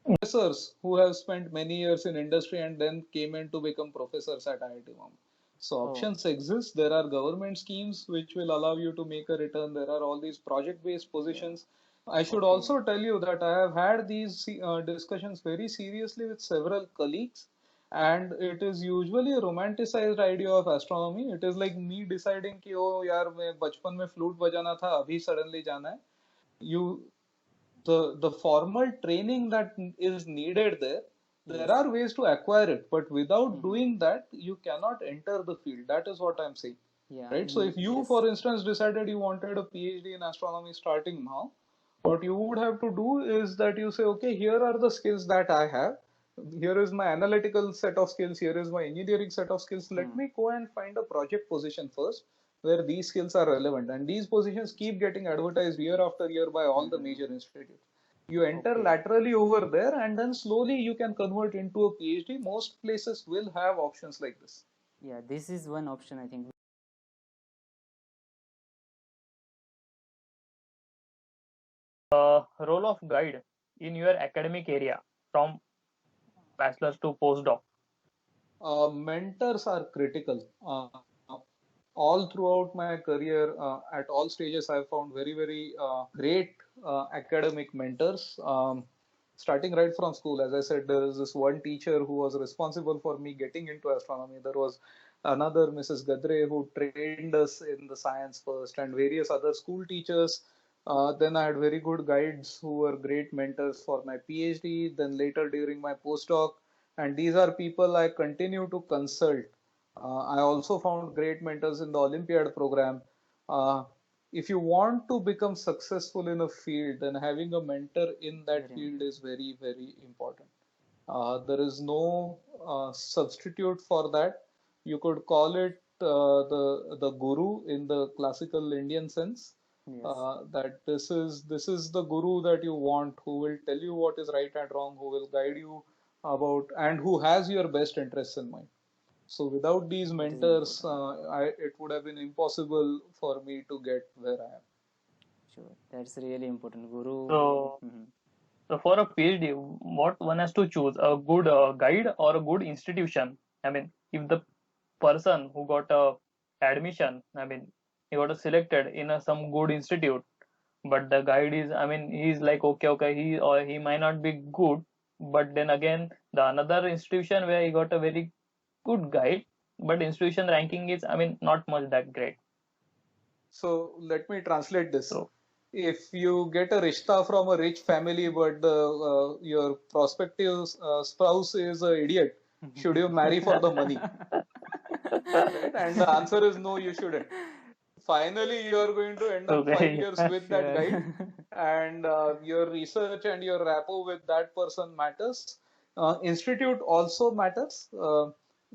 [SPEAKER 2] Professors who have spent many years in industry and then came in to become professors at IIT Bombay. So
[SPEAKER 4] Oh,
[SPEAKER 2] options exist. There are government schemes which will allow you to make a return. There are all these project-based
[SPEAKER 4] yeah.
[SPEAKER 2] positions. I should
[SPEAKER 4] Okay.
[SPEAKER 2] also tell you that I have had these discussions very seriously with several colleagues, and it is usually a romanticized idea of astronomy. It is like me deciding कि oh यार मैं बचपन में flute बजाना था अभी suddenly जाना है. You the formal training that is needed there
[SPEAKER 4] Yes.
[SPEAKER 2] are ways to acquire it, but without
[SPEAKER 4] Mm-hmm.
[SPEAKER 2] doing that you cannot enter the field. That is what I'm saying,
[SPEAKER 4] Yeah.
[SPEAKER 2] right? So if you,
[SPEAKER 4] Yes.
[SPEAKER 2] for instance, decided you wanted a PhD in astronomy starting now, what you would have to do is that you say, okay, here are the skills that I have, here is my analytical set of skills, here is my engineering set of skills, let
[SPEAKER 4] Hmm.
[SPEAKER 2] me go and find a project position first where these skills are relevant, and these positions keep getting advertised year after year by all the
[SPEAKER 4] Mm-hmm.
[SPEAKER 2] major institutes. You enter
[SPEAKER 4] Okay.
[SPEAKER 2] laterally over there and then slowly you can convert into a PhD. Most places will have options like this.
[SPEAKER 4] Yeah, this is one option I think.
[SPEAKER 3] Role of guide in your academic area from bachelor's to postdoc.
[SPEAKER 2] Mentors are critical. All throughout my career, at all stages, I've found very, very great academic mentors. Starting right from school, as I said, there is this one teacher who was responsible for me getting into astronomy. There was another Mrs. Gadre who trained us in the science first, and various other school teachers. Then I had very good guides who were great mentors for my PhD. Then later during my postdoc, and these are people I continue to consult. I also found great mentors in the Olympiad program. Uh, if you want to become successful in a field, then having a mentor in that
[SPEAKER 4] Very
[SPEAKER 2] field
[SPEAKER 4] important.
[SPEAKER 2] is very, very important. There is no substitute for that. You could call it the guru in the classical Indian sense.
[SPEAKER 4] Yes.
[SPEAKER 2] That this is the guru that you want, who will tell you what is right and wrong, who will guide you about, and who has your best interests in mind. So without these
[SPEAKER 4] It is
[SPEAKER 2] mentors,
[SPEAKER 4] important.
[SPEAKER 2] it would have been impossible for me to get where I am.
[SPEAKER 4] Sure. That's really important. Guru.
[SPEAKER 3] So,
[SPEAKER 4] Mm-hmm.
[SPEAKER 3] so for a PhD, what one has to choose, a good guide or a good institution? I mean, if the person who got a admission, I mean, he got selected in some good institute, but the guide is, I mean, he's like okay, okay, he or he might not be good, but then again, the another institution where he got a very good guide, but institution ranking is, I mean, not much that great.
[SPEAKER 2] So let me translate this.
[SPEAKER 3] So
[SPEAKER 2] If you get a rishta from a rich family, but your prospective spouse is an idiot, should you marry for the money? Right? And the answer is no, you shouldn't. Finally, you are going to end up five
[SPEAKER 3] okay,
[SPEAKER 2] years with that
[SPEAKER 4] Sure.
[SPEAKER 2] guide, and your research and your rapport with that person matters. Institute also matters.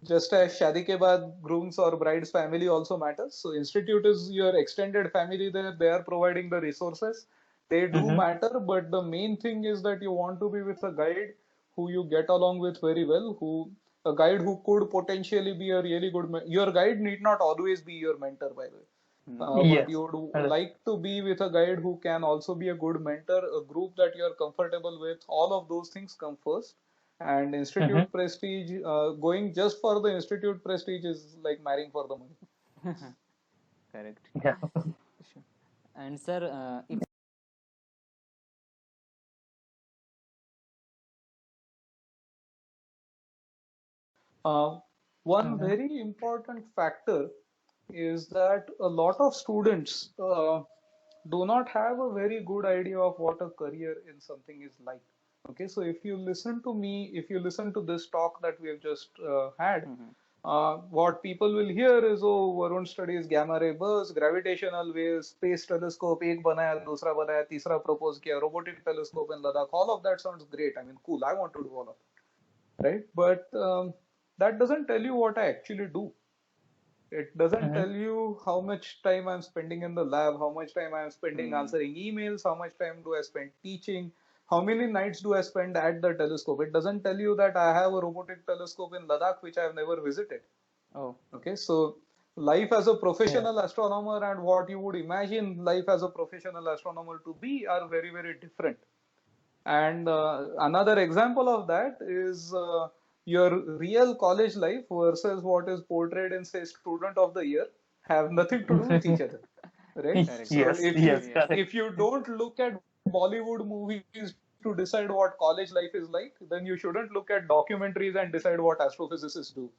[SPEAKER 2] Just as Shadi ke baad groom's or bride's family also matters. So institute is your extended family there. They are providing the resources. They do
[SPEAKER 3] hmm,
[SPEAKER 2] matter, but the main thing is that you want to be with a guide who you get along with very well, who a guide who could potentially be a really good. Your guide need not always be your mentor, by the way.
[SPEAKER 4] Hmm.
[SPEAKER 2] But
[SPEAKER 3] yes,
[SPEAKER 2] you would like to be with a guide who can also be a good mentor, a group that you are comfortable with. All of those things come first. And
[SPEAKER 3] hmm,
[SPEAKER 2] institute prestige, going just for the institute prestige is like marrying for the money.
[SPEAKER 4] Correct.
[SPEAKER 3] yeah.
[SPEAKER 4] Sure. And sir, if
[SPEAKER 2] Uh, One
[SPEAKER 3] Mhm.
[SPEAKER 2] very important factor is that a lot of students do not have a very good idea of what a career in something is like. Okay, so if you listen to me, if you listen to this talk that we have just had,
[SPEAKER 4] Mhm.
[SPEAKER 2] what people will hear is, oh, Varun studies gamma ray bursts, gravitational waves, space telescope, एक बनाया, दूसरा बनाया, तीसरा propose किया, robotic telescope in Ladakh. All of that sounds great. I mean, cool. I want to do all of it, right? But that doesn't tell you what I actually do. It doesn't tell you how much time I'm spending in the lab, how much time I'm spending answering emails, how much time do I spend teaching, how many nights do I spend at the telescope. It doesn't tell you that I have a robotic telescope in Ladakh which I've never visited.
[SPEAKER 4] Oh,
[SPEAKER 2] Okay, so life as a professional astronomer and what you would imagine life as a professional astronomer to be are very, very different. And another example of that is your real college life versus what is portrayed in, say, Student of the Year have nothing to do with each other, right?
[SPEAKER 4] correct.
[SPEAKER 2] So
[SPEAKER 3] Yes, yes, correct.
[SPEAKER 2] if you don't look at Bollywood movies to decide what college life is like, then you shouldn't look at documentaries and decide what astrophysicists do.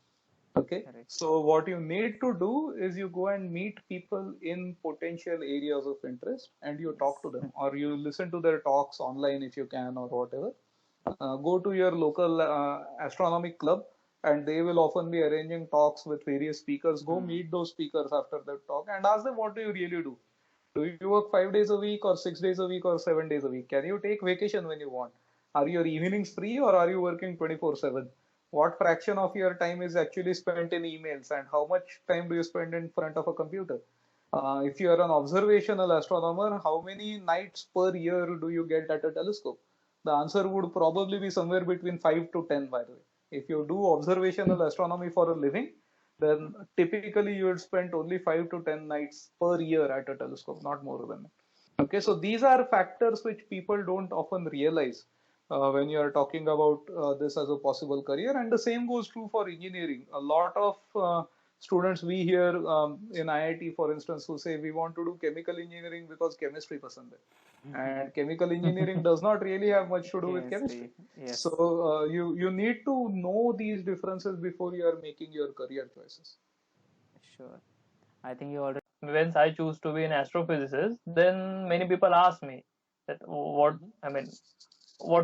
[SPEAKER 2] Okay,
[SPEAKER 4] Correct.
[SPEAKER 2] so what you need to do is you go and meet people in potential areas of interest and you talk to them, or you listen to their talks online if you can, or whatever. Go to your local astronomy club and they will often be arranging talks with various speakers. Go meet those speakers after that talk and ask them, what do you really do? Do you work 5 days a week or 6 days a week or 7 days a week? Can you take vacation when you want? Are your evenings free or are you working 24/7? What fraction of your time is actually spent in emails and how much time do you spend in front of a computer? If you are an observational astronomer, how many nights per year do you get at a telescope? The answer would probably be somewhere between 5 to 10, by the way. If you do observational astronomy for a living, then typically you would spend only 5 to 10 nights per year at a telescope, not more than that. Okay, so these are factors which people don't often realize when you are talking about this as a possible career. And the same goes true for engineering. A lot of students we hear in IIT, for instance, who say we want to do chemical engineering because chemistry pasand hai. And chemical engineering does not really have much to do with chemistry.
[SPEAKER 4] Yes.
[SPEAKER 2] So you need to know these differences before you are making your career choices.
[SPEAKER 4] Sure. I think you already.
[SPEAKER 3] Once I choose to be an astrophysicist, then many people ask me that what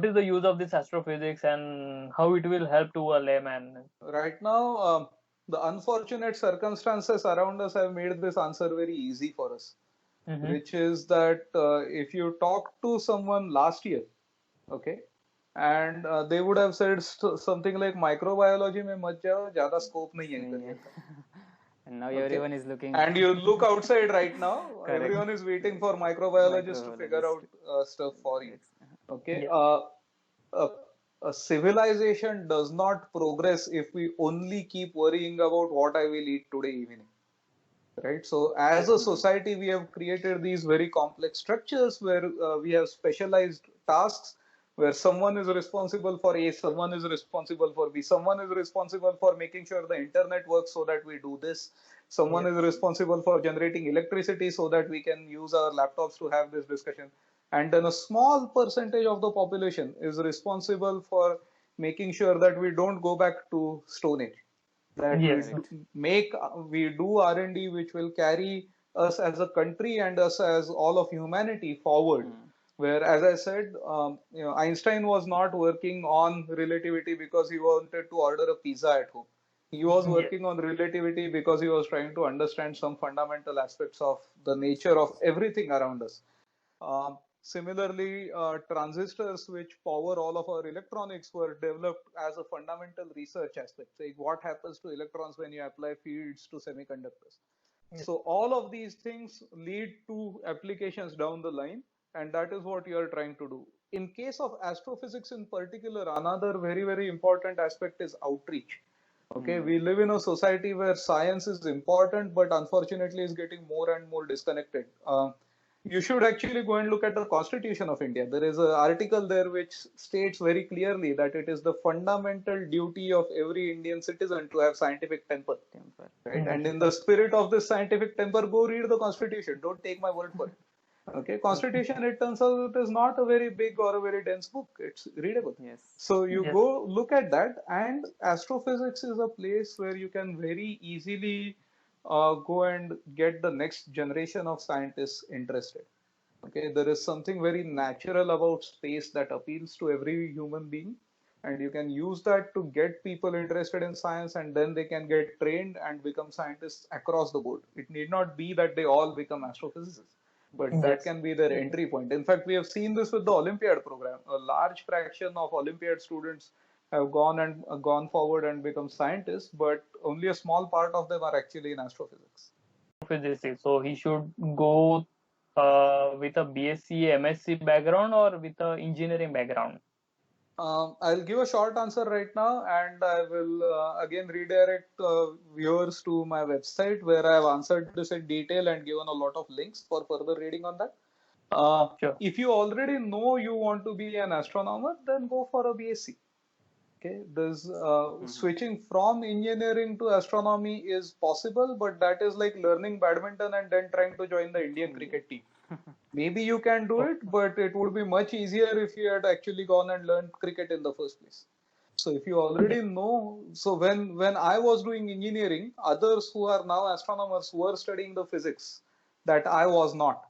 [SPEAKER 3] is the use of this astrophysics and how it will help to a layman.
[SPEAKER 2] Right now, the unfortunate circumstances around us have made this answer very easy for us, which is that if you talk to someone last year, okay, and they would have said something like microbiology mein mat jao, zyada scope nahi hai career ka.
[SPEAKER 4] And now
[SPEAKER 2] Okay.
[SPEAKER 4] everyone is looking.
[SPEAKER 2] And you look outside right now,
[SPEAKER 4] Correct.
[SPEAKER 2] everyone is waiting for microbiologists to figure out stuff for you. Okay.
[SPEAKER 3] Yeah.
[SPEAKER 2] A civilization does not progress if we only keep worrying about what I will eat today evening. Right. So as a society, we have created these very complex structures where we have specialized tasks where someone is responsible for A, someone is responsible for B, someone is responsible for making sure the internet works so that we do this, someone is responsible for generating electricity so that we can use our laptops to have this discussion. And then a small percentage of the population is responsible for making sure that we don't go back to Stone Age. That we do R&D which will carry us as a country and us as all of humanity forward. Where, as I said, Einstein was not working on relativity because he wanted to order a pizza at home. He was working on relativity because he was trying to understand some fundamental aspects of the nature of everything around us. Similarly, transistors which power all of our electronics were developed as a fundamental research aspect, saying what happens to electrons when you apply fields to semiconductors. So all of these things lead to applications down the line, and that is what you are trying to do. In case of astrophysics in particular, another very, very important aspect is outreach. Okay, we live in a society where science is important, but unfortunately is getting more and more disconnected. You should actually go and look at the Constitution of India. There is an article there which states very clearly that it is the fundamental duty of every Indian citizen to have scientific temper. Right? And in the spirit of this scientific temper, go read the Constitution. Don't take my word for it. Okay, Constitution, it turns out it is not a very big or a very dense book. It's readable.
[SPEAKER 4] Yes.
[SPEAKER 2] So you go look at that, and astrophysics is a place where you can very easily go and get the next generation of scientists interested. Okay, there is something very natural about space that appeals to every human being, and you can use that to get people interested in science, and then they can get trained and become scientists across the board. It need not be that they all become astrophysicists, but that
[SPEAKER 3] Yes.
[SPEAKER 2] can be their entry point. In fact, we have seen this with the Olympiad program. A large fraction of Olympiad students have gone forward and become scientists, but only a small part of them are actually in astrophysics.
[SPEAKER 3] Physicist. So he should go with a BSc, MSc background or with a engineering background.
[SPEAKER 2] I'll give a short answer right now, and I will again redirect viewers to my website where I've answered this in detail and given a lot of links for further reading on that.
[SPEAKER 3] Sure.
[SPEAKER 2] If you already know you want to be an astronomer, then go for a BSc. Okay, this switching from engineering to astronomy is possible, but that is like learning badminton and then trying to join the Indian cricket team. Maybe you can do it, but it would be much easier if you had actually gone and learned cricket in the first place. So if you already know, so when I was doing engineering, others who are now astronomers were studying the physics that I was not,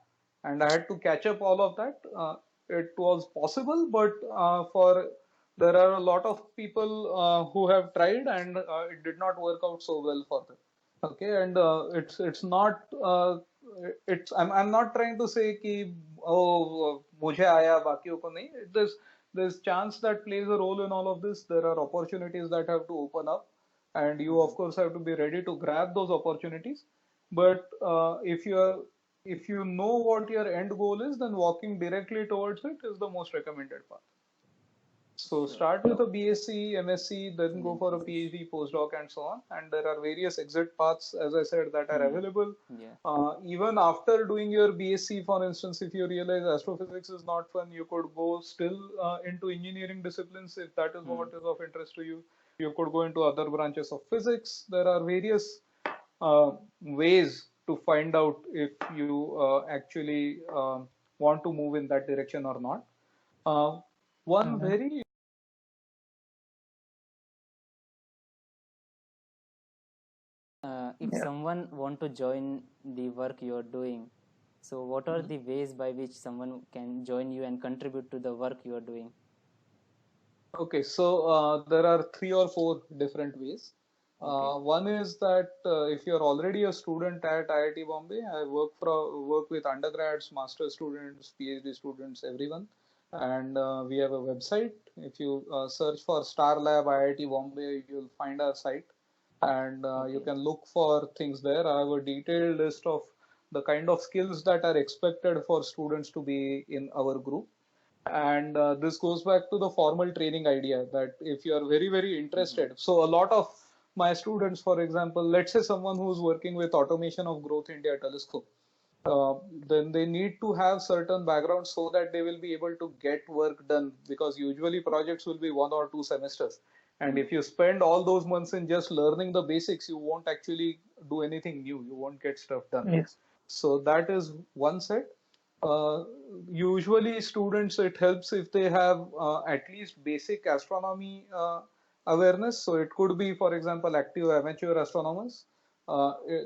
[SPEAKER 2] and I had to catch up all of that. It was possible, but for there are a lot of people who have tried and it did not work out so well for them. Okay, and it's not it's I'm not trying to say कि oh मुझे आया बाकियों को नहीं. There's chance that plays a role in all of this. There are opportunities that have to open up, and you of course have to be ready to grab those opportunities. But if you know what your end goal is, then walking directly towards it is the most recommended path. So start with a BSc, MSc, then go for a PhD, postdoc, and so on. And there are various exit paths, as I said, that are available. Even after doing your BSc, for instance, if you realize astrophysics is not fun, you could go still into engineering disciplines if that is what is of interest to you. You could go into other branches of physics. There are various ways to find out if you actually want to move in that direction or not. One very
[SPEAKER 4] if someone want to join the work you are doing, so what are the ways by which someone can join you and contribute to the work you are doing?
[SPEAKER 2] Okay, so there are 3 or 4 different ways. One is that if you're already a student at IIT Bombay, I work with undergrads, master students, PhD students, everyone, and we have a website. If you search for Star Lab IIT Bombay, you'll find our site, and you can look for things there. I have a detailed list of the kind of skills that are expected for students to be in our group. And this goes back to the formal training idea that if you are very, very interested. So a lot of my students, for example, let's say someone who's working with automation of Growth India Telescope, then they need to have certain backgrounds so that they will be able to get work done, because usually projects will be 1 or 2 semesters. And if you spend all those months in just learning the basics, you won't actually do anything new. You won't get stuff done.
[SPEAKER 3] Yes.
[SPEAKER 2] So that is one set. Usually students, it helps if they have at least basic astronomy awareness. So it could be, for example, active amateur astronomers.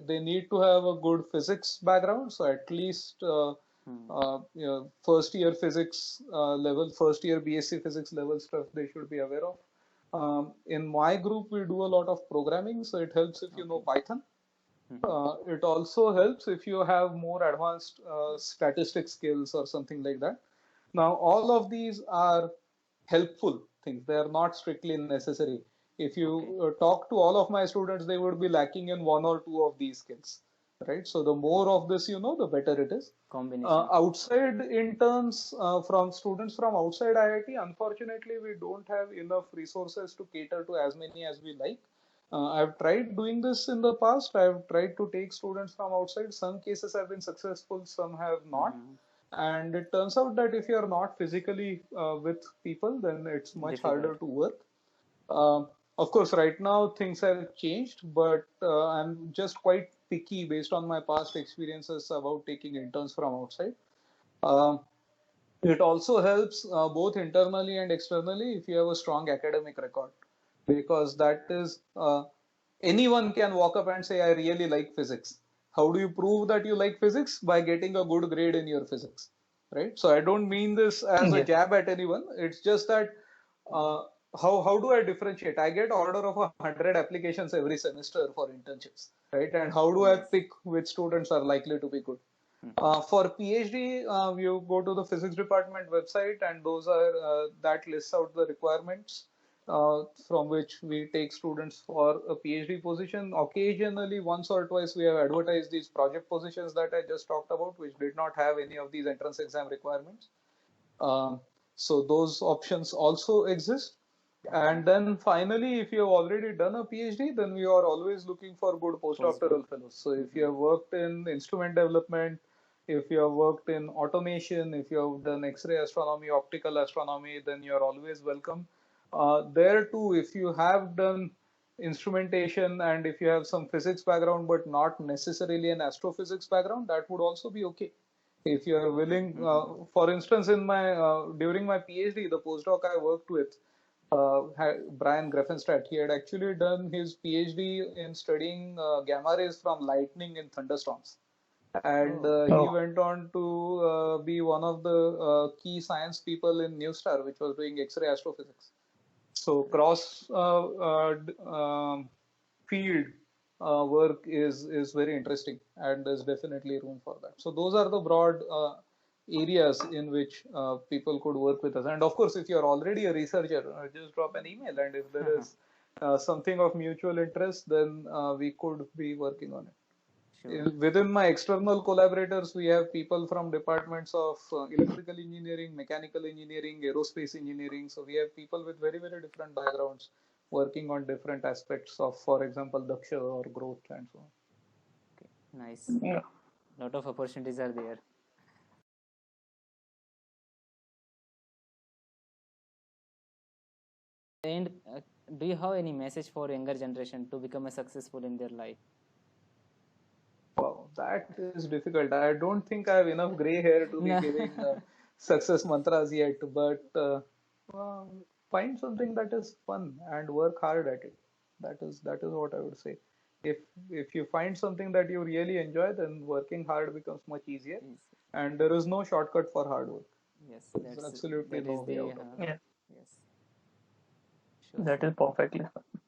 [SPEAKER 2] They need to have a good physics background. So at least first year physics level, first year BSc physics level stuff they should be aware of. In my group, we do a lot of programming. So it helps if you know Python. It also helps if you have more advanced statistics skills or something like that. Now, all of these are helpful things. They are not strictly necessary. If you talk to all of my students, they would be lacking in 1 or 2 of these skills, right? So the more of this you know, the better it is.
[SPEAKER 4] Combination.
[SPEAKER 2] Outside interns from students from outside IIT, unfortunately, we don't have enough resources to cater to as many as we like. I've tried doing this in the past. I've tried to take students from outside. Some cases have been successful, some have not. And it turns out that if you're not physically with people, then it's much harder to work. Of course, right now things have changed, but I'm just quite picky based on my past experiences about taking interns from outside. It also helps both internally and externally if you have a strong academic record, because that is anyone can walk up and say, I really like physics. How do you prove that you like physics? By getting a good grade in your physics, right? So I don't mean this as a jab at anyone. It's just that how do I differentiate? I get order of 100 applications every semester for internships, right? And how do I
[SPEAKER 4] Yes.
[SPEAKER 2] pick which students are likely to be good?
[SPEAKER 4] Mhm.
[SPEAKER 2] For PhD, you go to the physics department website, and those are that lists out the requirements from which we take students for a PhD position. Occasionally, once or twice, we have advertised these project positions that I just talked about, which did not have any of these entrance exam requirements. Um, so those options also exist. And then finally, if you have already done a PhD, then we are always looking for good
[SPEAKER 4] Postdoc.
[SPEAKER 2] postdoctoral fellows. So if you have worked in instrument development, if you have worked in automation, if you have done X-ray astronomy, optical astronomy, then you are always welcome. There too, if you have done instrumentation and if you have some physics background but not necessarily an astrophysics background, that would also be okay. If you are willing, for instance, in my during my PhD, the postdoc I worked with, Brian Greffenstadt, he had actually done his PhD in studying gamma rays from lightning in thunderstorms. And
[SPEAKER 4] Oh,
[SPEAKER 2] he
[SPEAKER 3] Oh,
[SPEAKER 2] went on to be one of the key science people in NuSTAR, which was doing X-ray astrophysics. So cross field work is very interesting, and there's definitely room for that. So those are the broad areas in which people could work with us. And of course, if you're already a researcher, just drop an email, and if there is something of mutual interest, then we could be working on it.
[SPEAKER 4] sure.
[SPEAKER 2] Within my external collaborators, we have people from departments of electrical engineering, mechanical engineering, aerospace engineering. So we have people with very, very different backgrounds working on different aspects of, for example, Daksha or growth and so on.
[SPEAKER 4] Okay, nice.
[SPEAKER 3] yeah.
[SPEAKER 4] Lot of opportunities are there. And do you have any message for younger generation to become a successful in their life?
[SPEAKER 2] Wow, that is difficult. I don't think I have enough gray hair to be
[SPEAKER 4] No.
[SPEAKER 2] giving success mantras yet, but uh, find something that is fun and work hard at it. That is what I would say. If if you find something that you really enjoy, then working hard becomes much easier,
[SPEAKER 4] Yes,
[SPEAKER 2] and there is no shortcut for hard work.
[SPEAKER 4] yes,
[SPEAKER 2] There's absolutely
[SPEAKER 4] that
[SPEAKER 2] no
[SPEAKER 4] is
[SPEAKER 2] way
[SPEAKER 4] the
[SPEAKER 2] out of it.
[SPEAKER 3] Yeah,
[SPEAKER 4] yes, sure,
[SPEAKER 3] that
[SPEAKER 4] sure.
[SPEAKER 3] is perfectly fine.